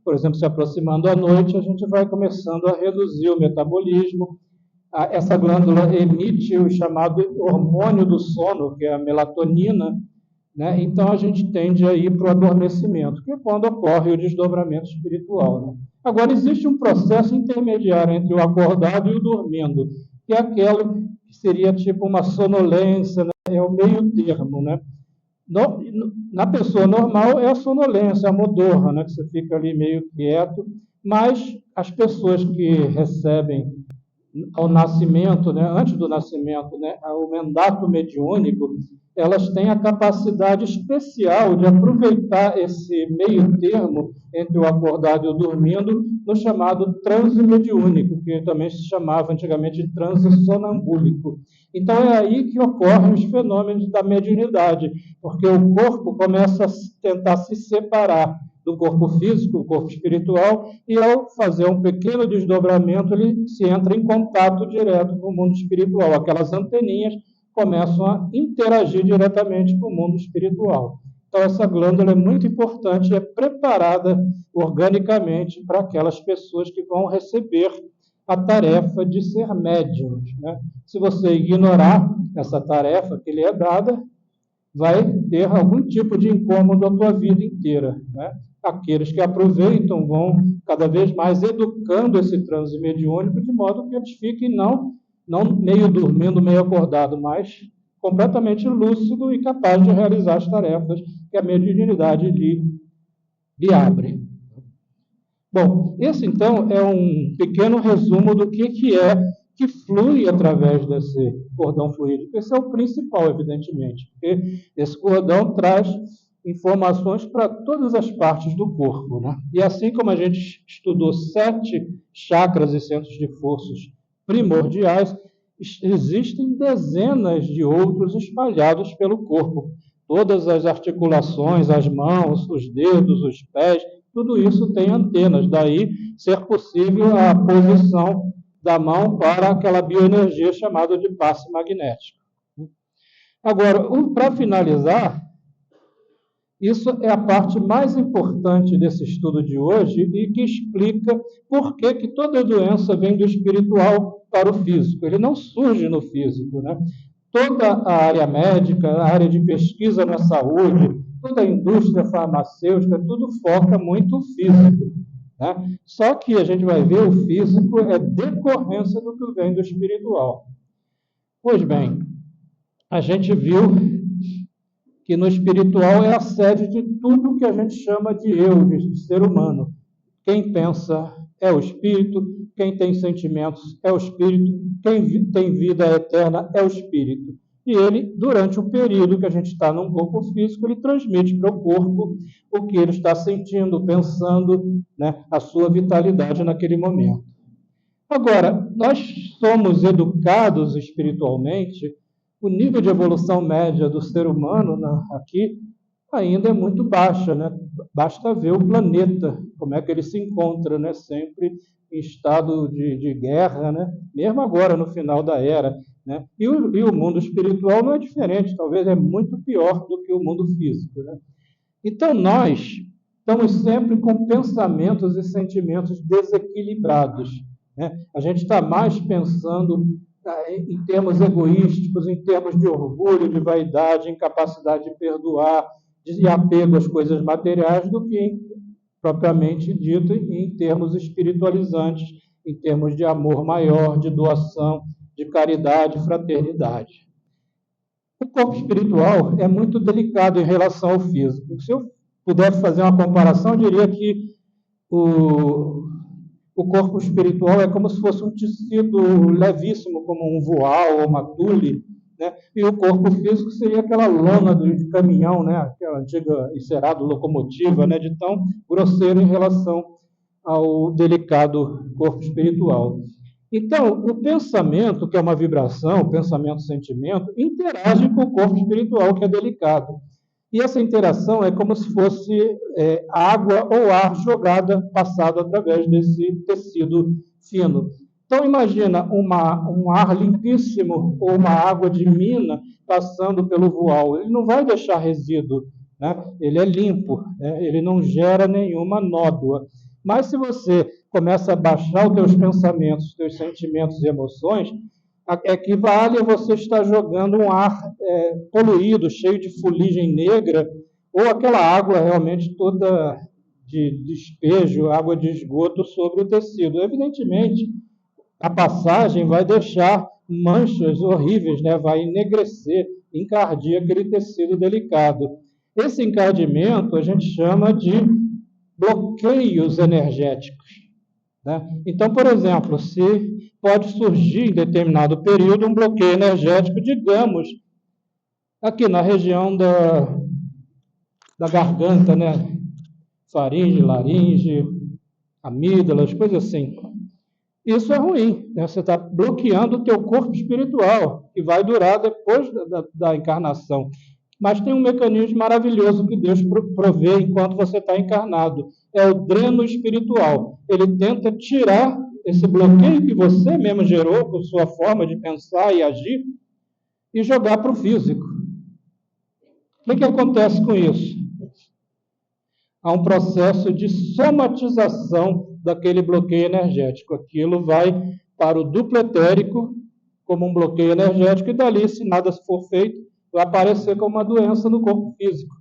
A: por exemplo, se aproximando à noite, a gente vai começando a reduzir o metabolismo. Essa glândula emite o chamado hormônio do sono, que é a melatonina, né? Então, a gente tende a ir para o adormecimento, que é quando ocorre o desdobramento espiritual, né? Agora, existe um processo intermediário entre o acordado e o dormindo, que é aquele que seria tipo uma sonolência, né? É o meio termo, né? Na pessoa normal é a sonolência, a modorra, né? Que você fica ali meio quieto, mas as pessoas que recebem ao nascimento, né, antes do nascimento, né, o mandato mediúnico, elas têm a capacidade especial de aproveitar esse meio termo entre o acordado e o dormindo, no chamado transe mediúnico, que também se chamava antigamente de transe sonambúlico. Então, é aí que ocorrem os fenômenos da mediunidade, porque o corpo começa a tentar se separar do corpo físico, o corpo espiritual, e ao fazer um pequeno desdobramento, ele se entra em contato direto com o mundo espiritual. Aquelas anteninhas começam a interagir diretamente com o mundo espiritual. Então, essa glândula é muito importante e é preparada organicamente para aquelas pessoas que vão receber a tarefa de ser médiums, né? Se você ignorar essa tarefa que lhe é dada, vai ter algum tipo de incômodo a tua vida inteira, né? Aqueles que aproveitam vão cada vez mais educando esse transe mediúnico, de modo que eles fiquem não meio dormindo, meio acordado, mas completamente lúcido e capaz de realizar as tarefas que a mediunidade lhe abre. Bom, esse então é um pequeno resumo do que é que flui através desse cordão fluídico. Esse é o principal, evidentemente, porque esse cordão traz informações para todas as partes do corpo, né? E assim como a gente estudou 7 chakras e centros de forças primordiais, existem dezenas de outros espalhados pelo corpo. Todas as articulações, as mãos, os dedos, os pés, tudo isso tem antenas. Daí ser possível a posição da mão para aquela bioenergia chamada de passe magnético. Agora, para finalizar, isso é a parte mais importante desse estudo de hoje e que explica por que toda doença vem do espiritual para o físico. Ele não surge no físico, né? Toda a área médica, a área de pesquisa na saúde, toda a indústria farmacêutica, tudo foca muito o físico. né? Só que a gente vai ver o físico é decorrência do que vem do espiritual. Pois bem, a gente viu que no espiritual é a sede de tudo que a gente chama de eu, de ser humano. Quem pensa é o espírito, quem tem sentimentos é o espírito, quem tem vida eterna é o espírito. E ele, durante o período que a gente está num corpo físico, ele transmite para o corpo o que ele está sentindo, pensando, né, a sua vitalidade naquele momento. Agora, nós somos educados espiritualmente, o nível de evolução média do ser humano aqui ainda é muito baixa, né? Basta ver o planeta, como é que ele se encontra, né? Sempre em estado de guerra, né? Mesmo agora, no final da era, né? E o mundo espiritual não é diferente, talvez é muito pior do que o mundo físico, né? Então, nós estamos sempre com pensamentos e sentimentos desequilibrados, né? A gente está mais pensando em termos egoísticos, em termos de orgulho, de vaidade, incapacidade de perdoar, de apego às coisas materiais, do que, propriamente dito, em termos espiritualizantes, em termos de amor maior, de doação, de caridade, fraternidade. O corpo espiritual é muito delicado em relação ao físico. Se eu pudesse fazer uma comparação, eu diria que o corpo espiritual é como se fosse um tecido levíssimo, como um voal ou uma tule, né? E o corpo físico seria aquela lona de caminhão, né? Aquela antiga encerado locomotiva, né? De tão grosseiro em relação ao delicado corpo espiritual. Então, o pensamento, que é uma vibração, o pensamento-sentimento, interage com o corpo espiritual, que é delicado. E essa interação é como se fosse água ou ar jogada, passado através desse tecido fino. Então, imagina um ar limpíssimo ou uma água de mina passando pelo voal. Ele não vai deixar resíduo, né? Ele é limpo, né? Ele não gera nenhuma nódoa. Mas se você começa a baixar os teus pensamentos, os teus sentimentos e emoções, equivale a você estar jogando um ar poluído, cheio de fuligem negra, ou aquela água realmente toda de despejo, água de esgoto sobre o tecido. Evidentemente, a passagem vai deixar manchas horríveis, né? Vai enegrecer, encardir aquele tecido delicado. Esse encardimento a gente chama de bloqueios energéticos, né? Então, por exemplo, se pode surgir em determinado período um bloqueio energético, digamos, aqui na região da garganta, né? Faringe, laringe, amígdalas, coisas assim. Isso é ruim, né? Você está bloqueando o teu corpo espiritual, que vai durar depois da encarnação. Mas tem um mecanismo maravilhoso que Deus provê enquanto você está encarnado. É o dreno espiritual. Ele tenta tirar esse bloqueio que você mesmo gerou com sua forma de pensar e agir e jogar para o físico. O que acontece com isso? Há um processo de somatização daquele bloqueio energético. Aquilo vai para o duplo etérico como um bloqueio energético e dali, se nada for feito, vai aparecer como uma doença no corpo físico.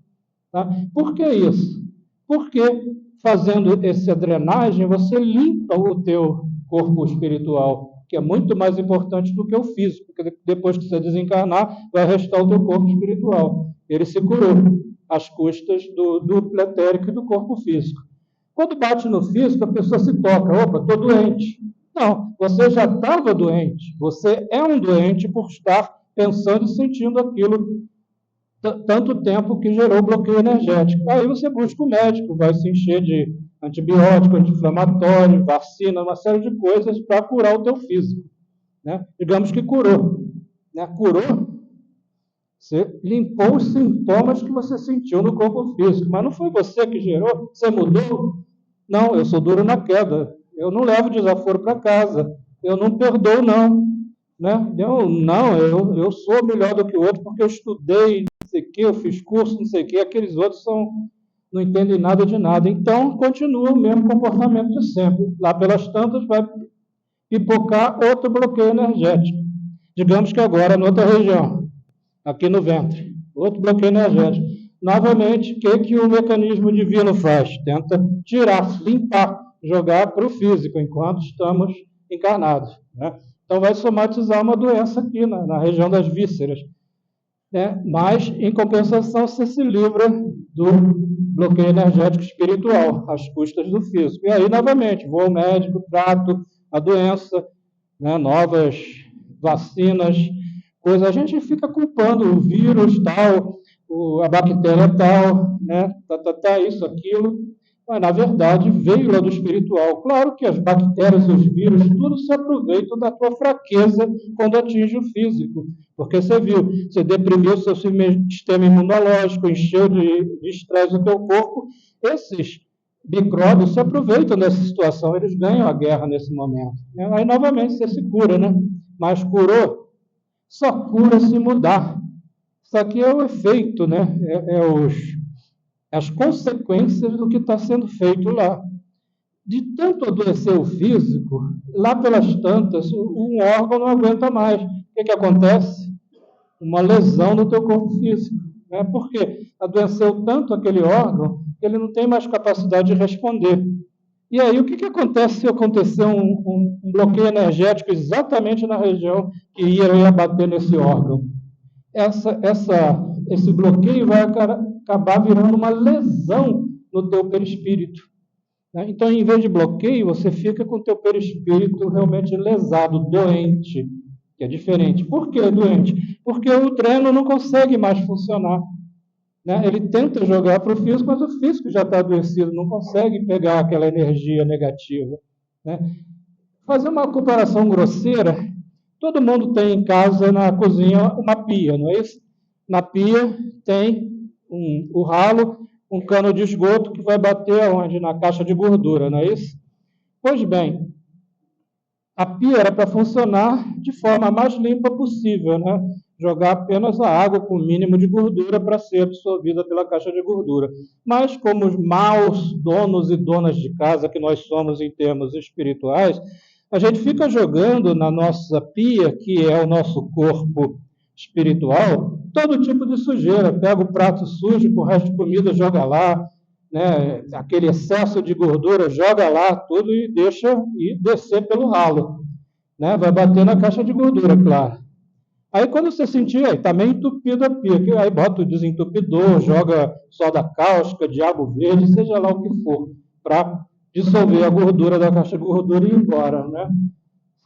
A: Tá? Por que isso? Porque fazendo essa drenagem, você limpa o teu corpo espiritual, que é muito mais importante do que o físico, porque depois que você desencarnar, vai restar o teu corpo espiritual. Ele se curou às custas do duplo etérico e do corpo físico. Quando bate no físico, a pessoa se toca. Opa, estou doente. Não, você já estava doente. Você é um doente por estar pensando e sentindo aquilo tanto tempo que gerou bloqueio energético. Aí você busca o médico, vai se encher de antibiótico, anti-inflamatório, vacina, uma série de coisas para curar o teu físico, né? Digamos que curou, né? Curou, você limpou os sintomas que você sentiu no corpo físico, mas não foi você que gerou, você mudou? Não, eu sou duro na queda, eu não levo desaforo para casa, eu não perdoo não, né? Eu sou melhor do que o outro porque eu estudei, não sei o que, eu fiz curso, não sei o que, aqueles outros não entendem nada de nada. Então, continua o mesmo comportamento de sempre. Lá pelas tantas vai pipocar outro bloqueio energético. Digamos que agora, em outra região, aqui no ventre, outro bloqueio energético. Novamente, o que o mecanismo divino faz? Tenta tirar, limpar, jogar para o físico, enquanto estamos encarnados, né? Então, vai somatizar uma doença aqui na região das vísceras, né? Mas, em compensação, você se livra do bloqueio energético espiritual, às custas do físico. E aí, novamente, vou ao médico, trato a doença, né? Novas vacinas, coisa. A gente fica culpando o vírus tal, a bactéria tal, né? Isso, aquilo. Mas, na verdade, veio lá do espiritual. Claro que as bactérias, os vírus, tudo se aproveitam da tua fraqueza quando atinge o físico. Porque você viu, você deprimiu o seu sistema imunológico, encheu de estresse o teu corpo. Esses micróbios se aproveitam dessa situação, eles ganham a guerra nesse momento. Aí, novamente, você se cura, né? Mas curou, só cura se mudar. Isso aqui é o efeito, né? As consequências do que está sendo feito lá. De tanto adoecer o físico, lá pelas tantas, um órgão não aguenta mais. O que acontece? Uma lesão no teu corpo físico. Né? Porque adoeceu tanto aquele órgão que ele não tem mais capacidade de responder. E aí, o que acontece se acontecer um bloqueio energético exatamente na região que ia bater nesse órgão? Esse bloqueio vai acabar virando uma lesão no teu perispírito. Né? Então, em vez de bloqueio, você fica com o teu perispírito realmente lesado, doente, que é diferente. Por que doente? Porque o dreno não consegue mais funcionar. Né? Ele tenta jogar para o físico, mas o físico já está adoecido, não consegue pegar aquela energia negativa. Né? Fazer uma comparação grosseira, todo mundo tem em casa, na cozinha, uma pia, não é isso? Na pia tem o ralo, um cano de esgoto que vai bater aonde? Na caixa de gordura, não é isso? Pois bem, a pia era para funcionar de forma mais limpa possível, né? Jogar apenas a água com o mínimo de gordura para ser absorvida pela caixa de gordura. Mas como os maus donos e donas de casa que nós somos em termos espirituais, a gente fica jogando na nossa pia, que é o nosso corpo espiritual, todo tipo de sujeira. Pega o prato sujo com o resto de comida, joga lá, né? Aquele excesso de gordura, joga lá tudo e deixa ir descer pelo ralo. Né? Vai bater na caixa de gordura, claro. Aí quando você sentir, está meio entupido a pia, aí bota o desentupidor, joga soda cáustica, diabo verde, seja lá o que for, para dissolver a gordura da caixa de gordura e ir embora, né?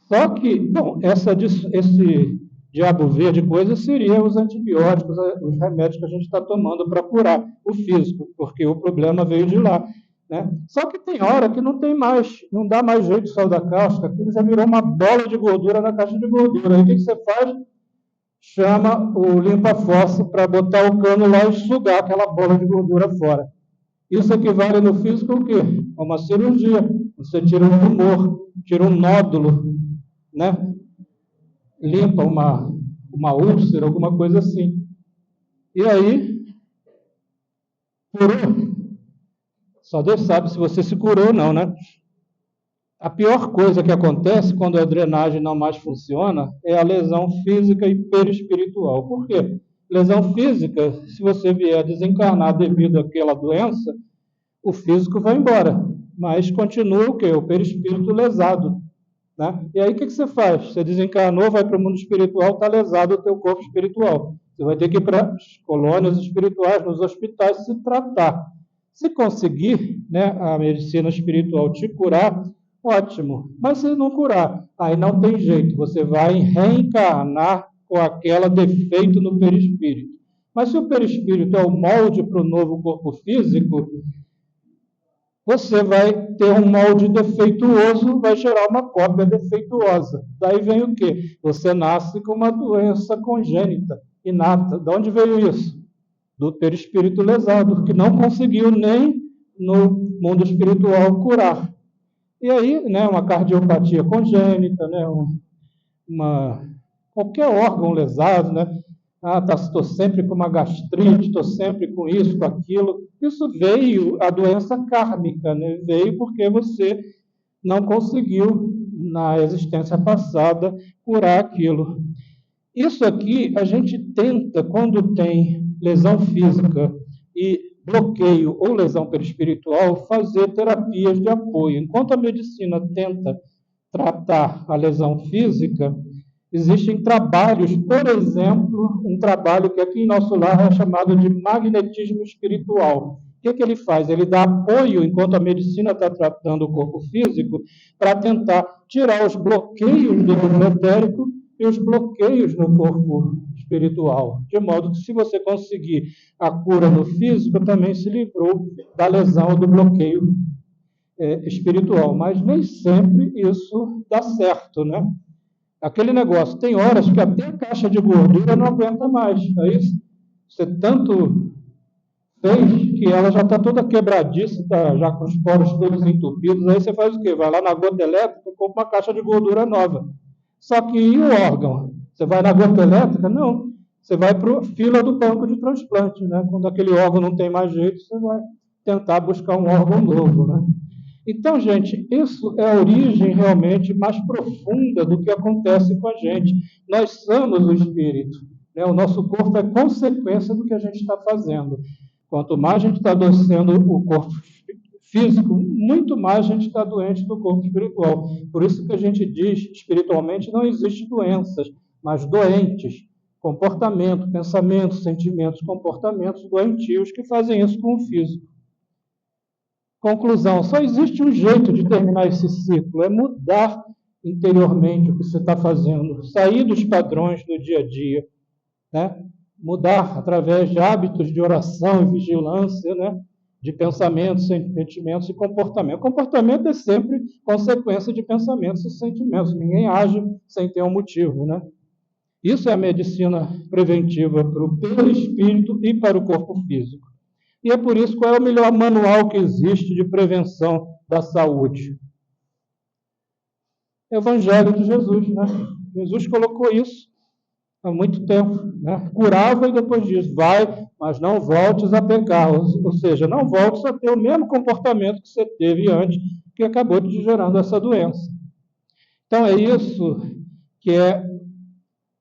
A: Só que, bom, esse diabo verde coisa seria os antibióticos, os remédios que a gente está tomando para curar o físico, porque o problema veio de lá. Né? Só que tem hora que não tem mais, não dá mais jeito de soda cáustica, aquilo já virou uma bola de gordura na caixa de gordura. Aí o que você faz? Chama o limpa-fossa para botar o cano lá e sugar aquela bola de gordura fora. Isso equivale no físico ao quê? A uma cirurgia. Você tira um tumor, tira um nódulo, né? Limpa uma úlcera, alguma coisa assim. E aí, curou. Só Deus sabe se você se curou ou não, né? A pior coisa que acontece quando a drenagem não mais funciona é a lesão física e perispiritual. Por quê? Lesão física, se você vier desencarnar devido àquela doença, o físico vai embora, mas continua o quê? O perispírito lesado. Né? E aí o que você faz? Você desencarnou, vai para o mundo espiritual, está lesado o teu corpo espiritual. Você vai ter que ir para as colônias espirituais, nos hospitais, se tratar. Se conseguir, né, a medicina espiritual te curar, ótimo. Mas se não curar, aí não tem jeito. Você vai reencarnar com aquele defeito no perispírito. Mas se o perispírito é o molde para o novo corpo físico, você vai ter um molde defeituoso, vai gerar uma cópia defeituosa. Daí vem o quê? Você nasce com uma doença congênita, inata. De onde veio isso? Do perispírito lesado, que não conseguiu nem no mundo espiritual curar. E aí, né, uma cardiopatia congênita, né, qualquer órgão lesado, né? Estou sempre com uma gastrite, estou sempre com isso, com aquilo. Isso veio, a doença kármica, né? Veio porque você não conseguiu, na existência passada, curar aquilo. Isso aqui, a gente tenta, quando tem lesão física e bloqueio ou lesão perispiritual, fazer terapias de apoio. Enquanto a medicina tenta tratar a lesão física, existem trabalhos, por exemplo, um trabalho que aqui em nosso lar é chamado de magnetismo espiritual. O que ele faz? Ele dá apoio, enquanto a medicina está tratando o corpo físico, para tentar tirar os bloqueios do mundo etérico e os bloqueios no corpo espiritual. De modo que, se você conseguir a cura no físico, também se livrou da lesão, do bloqueio espiritual. Mas nem sempre isso dá certo, né? Aquele negócio, tem horas que até a caixa de gordura não aguenta mais. Aí você tanto fez que ela já está toda quebradiça, tá, já com os poros todos entupidos. Aí você faz o quê? Vai lá na gota elétrica e compra uma caixa de gordura nova. Só que e o órgão? Você vai na gota elétrica? Não. Você vai para a fila do banco de transplante, né? Quando aquele órgão não tem mais jeito, você vai tentar buscar um órgão novo, né? Então, gente, isso é a origem realmente mais profunda do que acontece com a gente. Nós somos o espírito, né? O nosso corpo é consequência do que a gente está fazendo. Quanto mais a gente está adoecendo o corpo físico, muito mais a gente está doente do corpo espiritual. Por isso que a gente diz, espiritualmente não existe doenças, mas doentes. Comportamento, pensamentos, sentimentos, comportamentos doentios que fazem isso com o físico. Conclusão, só existe um jeito de terminar esse ciclo, é mudar interiormente o que você está fazendo, sair dos padrões do dia a dia, né? Mudar através de hábitos de oração e vigilância, né? De pensamentos, sentimentos e comportamento. Comportamento é sempre consequência de pensamentos e sentimentos, ninguém age sem ter um motivo, né? Isso é a medicina preventiva para o perispírito e para o corpo físico. E é por isso qual é o melhor manual que existe de prevenção da saúde? Evangelho de Jesus, né? Jesus colocou isso há muito tempo, né? Curava e depois diz, vai, mas não voltes a pecar, ou seja, não voltes a ter o mesmo comportamento que você teve antes, que acabou te gerando essa doença. Então é isso que é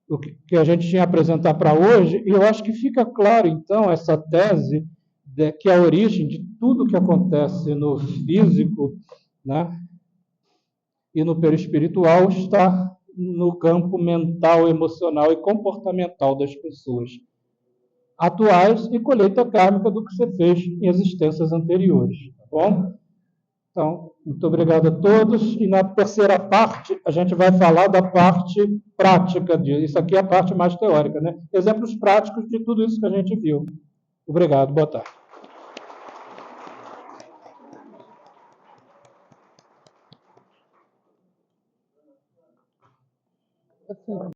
A: o que a gente tinha a apresentar para hoje, e eu acho que fica claro, então, essa tese de que a origem de tudo que acontece no físico, né, e no perispiritual está no campo mental, emocional e comportamental das pessoas atuais e colheita kármica do que você fez em existências anteriores, tá bom? Então, muito obrigado a todos. E na terceira parte, a gente vai falar da parte prática disso. Isso aqui é a parte mais teórica, né? Exemplos práticos de tudo isso que a gente viu. Obrigado, boa tarde.
B: Assim,